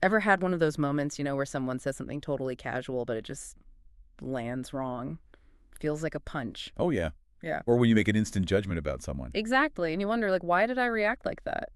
Ever had one of those moments, where someone says something totally casual, but it just lands wrong? Feels like a punch. Oh, yeah. Yeah. Or when you make an instant judgment about someone. Exactly. And you wonder, like, why did I react like that?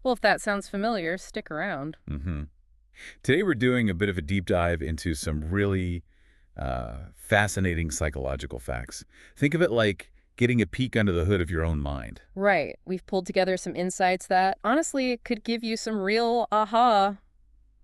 Well, if that sounds familiar, stick around. hmm Today we're doing a bit of a deep dive into some really fascinating psychological facts. Think of it like getting a peek under the hood of your own mind. Right. We've pulled together some insights that honestly could give you some real aha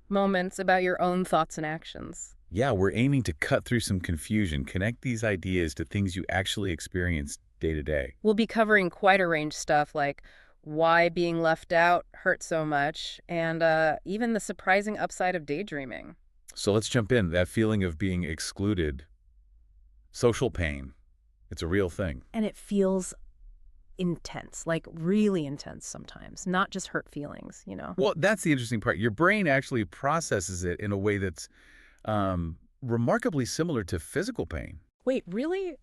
moments about your own thoughts and actions. Yeah, we're aiming to cut through some confusion, connect these ideas to things you actually experience day to day. We'll be covering quite a range stuff like why being left out hurts so much and even the surprising upside of daydreaming. So let's jump in. That feeling of being excluded, social pain, it's a real thing. And it feels intense, like really intense sometimes, not just hurt feelings. Well, that's the interesting part. Your brain actually processes it in a way that's remarkably similar to physical pain. Wait, really?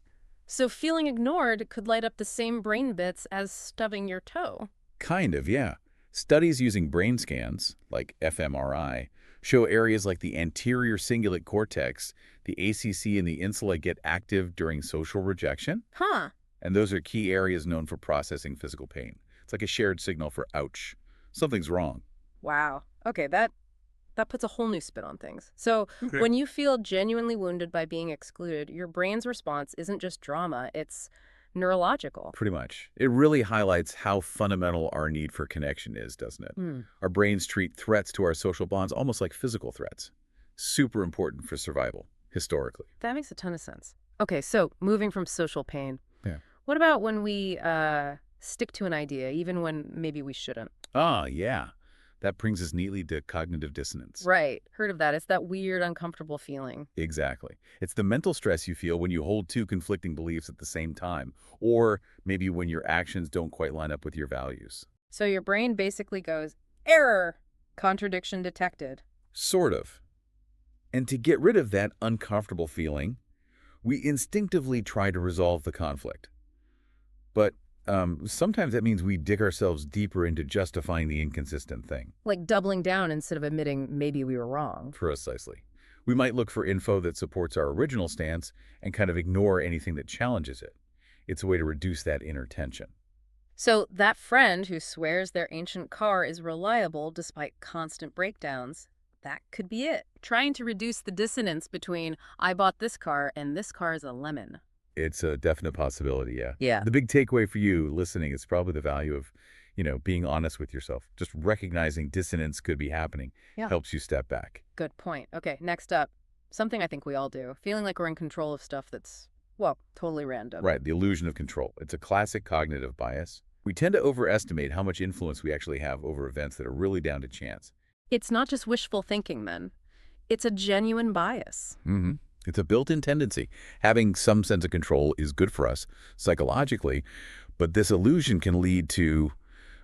So feeling ignored could light up the same brain bits as stubbing your toe? Kind of, yeah. Studies using brain scans, like fMRI, show areas like the anterior cingulate cortex, the ACC, and the insula get active during social rejection. Huh. And those are key areas known for processing physical pain. It's like a shared signal for ouch. Something's wrong. Wow. Okay, that puts a whole new spin on things. So Okay. when you feel genuinely wounded by being excluded, your brain's response isn't just drama, it's neurological. Pretty much. It really highlights how fundamental our need for connection is, doesn't it? Hmm. Our brains treat threats to our social bonds almost like physical threats. Super important for survival, historically. That makes a ton of sense. Okay, so moving from social pain, Yeah. what about when we stick to an idea, even when maybe we shouldn't? Ah, yeah. That brings us neatly to cognitive dissonance. Right. Heard of that. It's that weird, uncomfortable feeling. Exactly. It's the mental stress you feel when you hold two conflicting beliefs at the same time, or maybe when your actions don't quite line up with your values. So your brain basically goes, error, contradiction detected. Sort of. And to get rid of that uncomfortable feeling, we instinctively try to resolve the conflict. But sometimes that means we dig ourselves deeper into justifying the inconsistent thing. Like doubling down instead of admitting maybe we were wrong. Precisely. We might look for info that supports our original stance and kind of ignore anything that challenges it. It's a way to reduce that inner tension. So that friend who swears their ancient car is reliable despite constant breakdowns, that could be it. Trying to reduce the dissonance between I bought this car and this car is a lemon. It's a definite possibility, yeah. Yeah. The big takeaway for you listening is probably the value of, being honest with yourself. Just recognizing dissonance could be happening Yeah. helps you step back. Good point. Okay, next up. Something I think we all do. Feeling like we're in control of stuff that's, well, totally random. Right, the illusion of control. It's a classic cognitive bias. We tend to overestimate how much influence we actually have over events that are really down to chance. It's not just wishful thinking then. It's a genuine bias. Mm-hmm. It's a built-in tendency. Having some sense of control is good for us psychologically, but this illusion can lead to,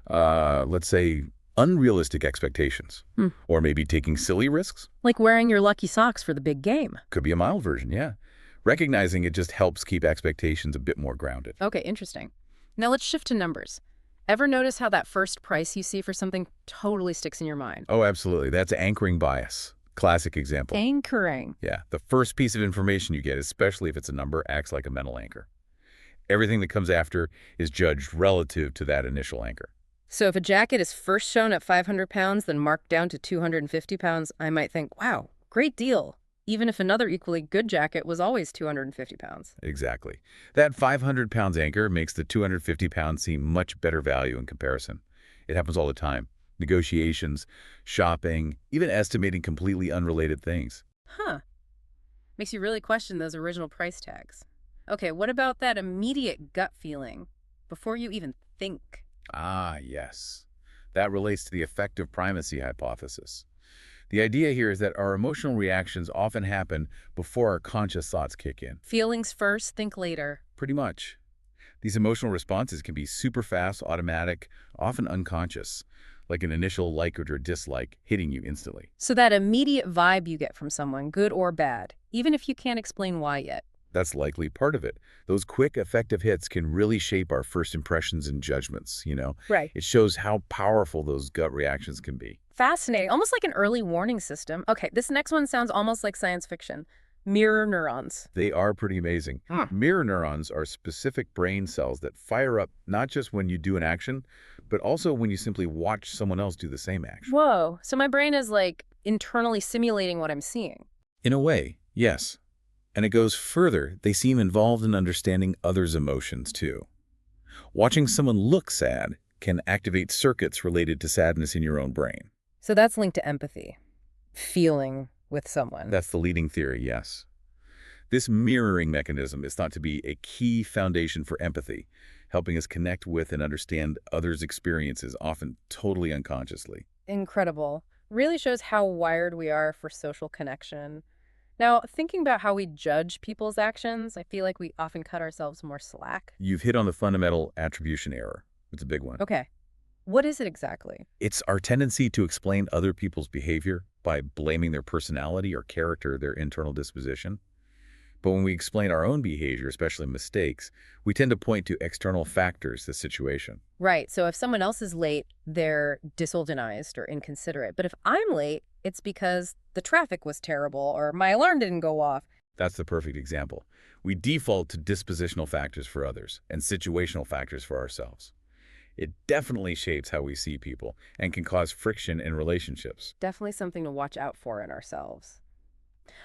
let's say, unrealistic expectations. Hmm. Or maybe taking silly risks. Like wearing your lucky socks for the big game. Could be a mild version, yeah. Recognizing it just helps keep expectations a bit more grounded. Okay, interesting. Now let's shift to numbers. Ever notice how that first price you see for something totally sticks in your mind? Oh, absolutely. That's anchoring bias. Classic example. Anchoring. Yeah, the first piece of information you get, especially if it's a number, acts like a mental anchor. Everything that comes after is judged relative to that initial anchor. So if a jacket is first shown at 500 pounds, then marked down to 250 pounds, I might think, wow, great deal. Even if another equally good jacket was always 250 pounds. Exactly. That 500 pounds anchor makes the 250 pounds seem much better value in comparison. It happens all the time. Negotiations, shopping, even estimating completely unrelated things. Huh. Makes you really question those original price tags. Okay, what about that immediate gut feeling before you even think? Ah, yes. That relates to the effective primacy hypothesis. The idea here is that our emotional reactions often happen before our conscious thoughts kick in. Feelings first, think later. Pretty much. These emotional responses can be super fast, automatic, often unconscious, like an initial like or dislike hitting you instantly. So that immediate vibe you get from someone, good or bad, even if you can't explain why yet. That's likely part of it. Those quick, effective hits can really shape our first impressions and judgments. Right. It shows how powerful those gut reactions can be. Fascinating. Almost like an early warning system. Okay, this next one sounds almost like science fiction. Mirror neurons. They are pretty amazing. Mirror neurons are specific brain cells that fire up not just when you do an action, but also when you simply watch someone else do the same action. Whoa. So my brain is like internally simulating what I'm seeing. In a way, yes. And it goes further. They seem involved in understanding others' emotions, too. Watching someone look sad can activate circuits related to sadness in your own brain. So that's linked to empathy, feeling with someone. That's the leading theory, yes. This mirroring mechanism is thought to be a key foundation for empathy, helping us connect with and understand others' experiences, often totally unconsciously. Incredible. Really shows how wired we are for social connection. Now, thinking about how we judge people's actions, I feel like we often cut ourselves more slack. You've hit on the fundamental attribution error. It's a big one. Okay. What is it exactly? It's our tendency to explain other people's behavior by blaming their personality or character, their internal disposition. But when we explain our own behavior, especially mistakes, we tend to point to external factors, the situation. Right. So if someone else is late, they're disorganized or inconsiderate. But if I'm late, it's because the traffic was terrible or my alarm didn't go off. That's the perfect example. We default to dispositional factors for others and situational factors for ourselves. It definitely shapes how we see people and can cause friction in relationships. Definitely something to watch out for in ourselves.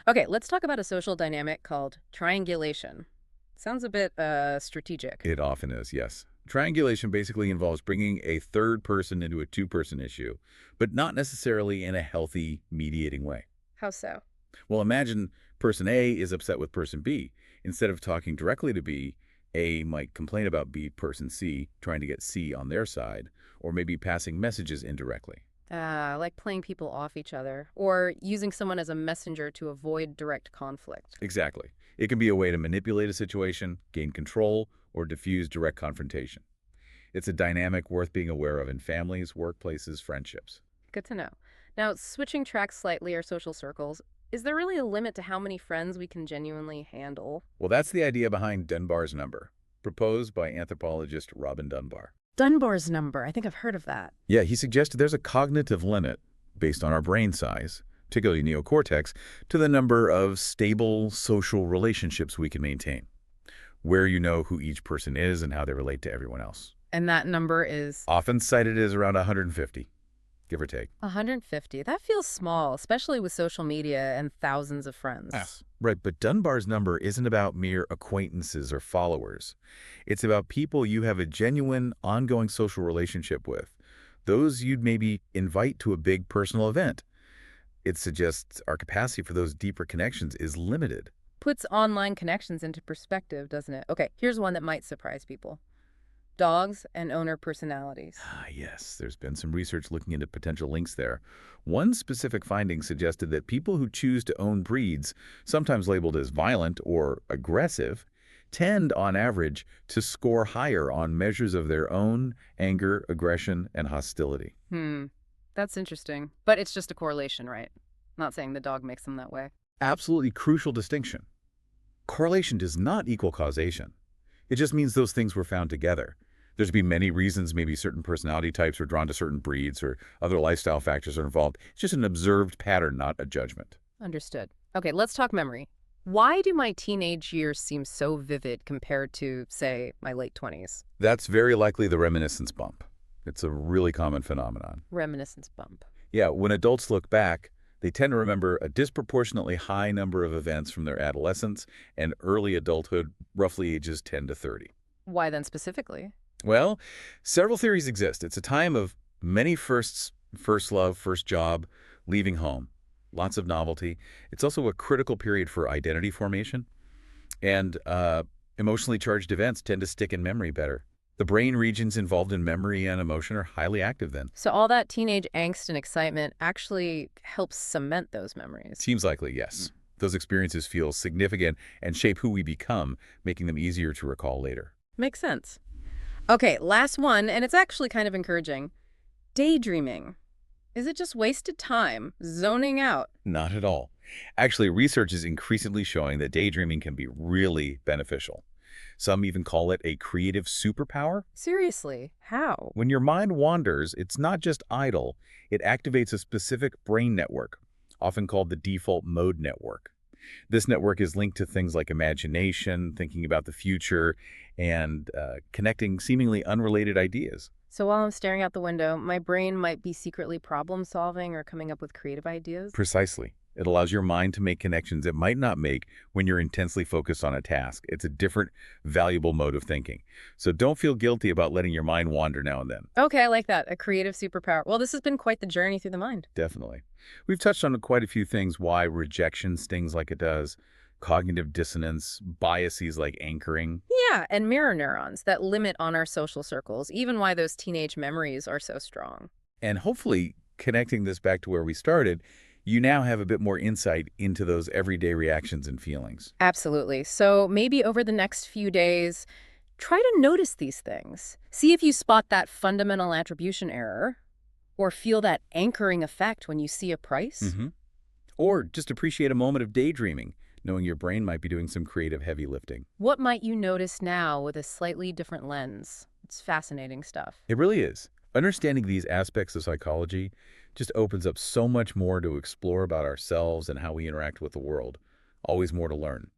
Okay, let's talk about a social dynamic called triangulation. Sounds a bit strategic. It often is, yes. Triangulation basically involves bringing a third person into a two-person issue, but not necessarily in a healthy, mediating way. How so? Well, imagine person A is upset with person B. Instead of talking directly to B, A might complain about B person C, trying to get C on their side, or maybe passing messages indirectly. Like playing people off each other, or using someone as a messenger to avoid direct conflict. Exactly. It can be a way to manipulate a situation, gain control, or diffuse direct confrontation. It's a dynamic worth being aware of in families, workplaces, friendships. Good to know. Now, switching tracks slightly or social circles, is there really a limit to how many friends we can genuinely handle? Well, that's the idea behind Dunbar's number, proposed by anthropologist Robin Dunbar. Dunbar's number. I think I've heard of that. Yeah, he suggested there's a cognitive limit based on our brain size, particularly neocortex, to the number of stable social relationships we can maintain, where you know who each person is and how they relate to everyone else. And that number is Often cited as around 150, give or take. 150. That feels small, especially with social media and thousands of friends. Yes. Right, but Dunbar's number isn't about mere acquaintances or followers. It's about people you have a genuine, ongoing social relationship with, those you'd maybe invite to a big personal event. It suggests our capacity for those deeper connections is limited. Puts online connections into perspective, doesn't it? Okay, here's one that might surprise people. Dogs and owner personalities. Yes, there's been some research looking into potential links there. One specific finding suggested that people who choose to own breeds, sometimes labeled as violent or aggressive, tend, on average, to score higher on measures of their own anger, aggression, and hostility. That's interesting. But it's just a correlation, right? Not saying the dog makes them that way. Absolutely crucial distinction. Correlation does not equal causation. It just means those things were found together. There's been many reasons maybe certain personality types are drawn to certain breeds or other lifestyle factors are involved. It's just an observed pattern, not a judgment. Understood. Okay, let's talk memory. Why do my teenage years seem so vivid compared to, say, my late 20s? That's very likely the reminiscence bump. It's a really common phenomenon. Reminiscence bump. Yeah, when adults look back, they tend to remember a disproportionately high number of events from their adolescence and early adulthood, roughly ages 10 to 30. Why then specifically? Well, several theories exist. It's a time of many firsts, first love, first job, leaving home, lots of novelty. It's also a critical period for identity formation, and emotionally charged events tend to stick in memory better. The brain regions involved in memory and emotion are highly active then. So all that teenage angst and excitement actually helps cement those memories. Seems likely, yes. Those experiences feel significant and shape who we become, making them easier to recall later. Makes sense. Okay, last one, and it's actually kind of encouraging. Daydreaming. Is it just wasted time, zoning out? Not at all. Actually, research is increasingly showing that daydreaming can be really beneficial. Some even call it a creative superpower. Seriously, how? When your mind wanders, it's not just idle, it activates a specific brain network, often called the default mode network. This network is linked to things like imagination, thinking about the future, and connecting seemingly unrelated ideas. So while I'm staring out the window, my brain might be secretly problem solving or coming up with creative ideas? Precisely. It allows your mind to make connections it might not make when you're intensely focused on a task. It's a different, valuable mode of thinking. So don't feel guilty about letting your mind wander now and then. Okay, I like that. A creative superpower. Well, this has been quite the journey through the mind. Definitely. We've touched on quite a few things, why rejection stings like it does, cognitive dissonance, biases like anchoring. Yeah, and mirror neurons that limit on our social circles, even why those teenage memories are so strong. And hopefully, connecting this back to where we started, you now have a bit more insight into those everyday reactions and feelings. Absolutely. So maybe over the next few days, try to notice these things. See if you spot that fundamental attribution error or feel that anchoring effect when you see a price. hmm Or just appreciate a moment of daydreaming, knowing your brain might be doing some creative heavy lifting. What might you notice now with a slightly different lens? It's fascinating stuff. It really is. Understanding these aspects of psychology just opens up so much more to explore about ourselves and how we interact with the world. Always more to learn.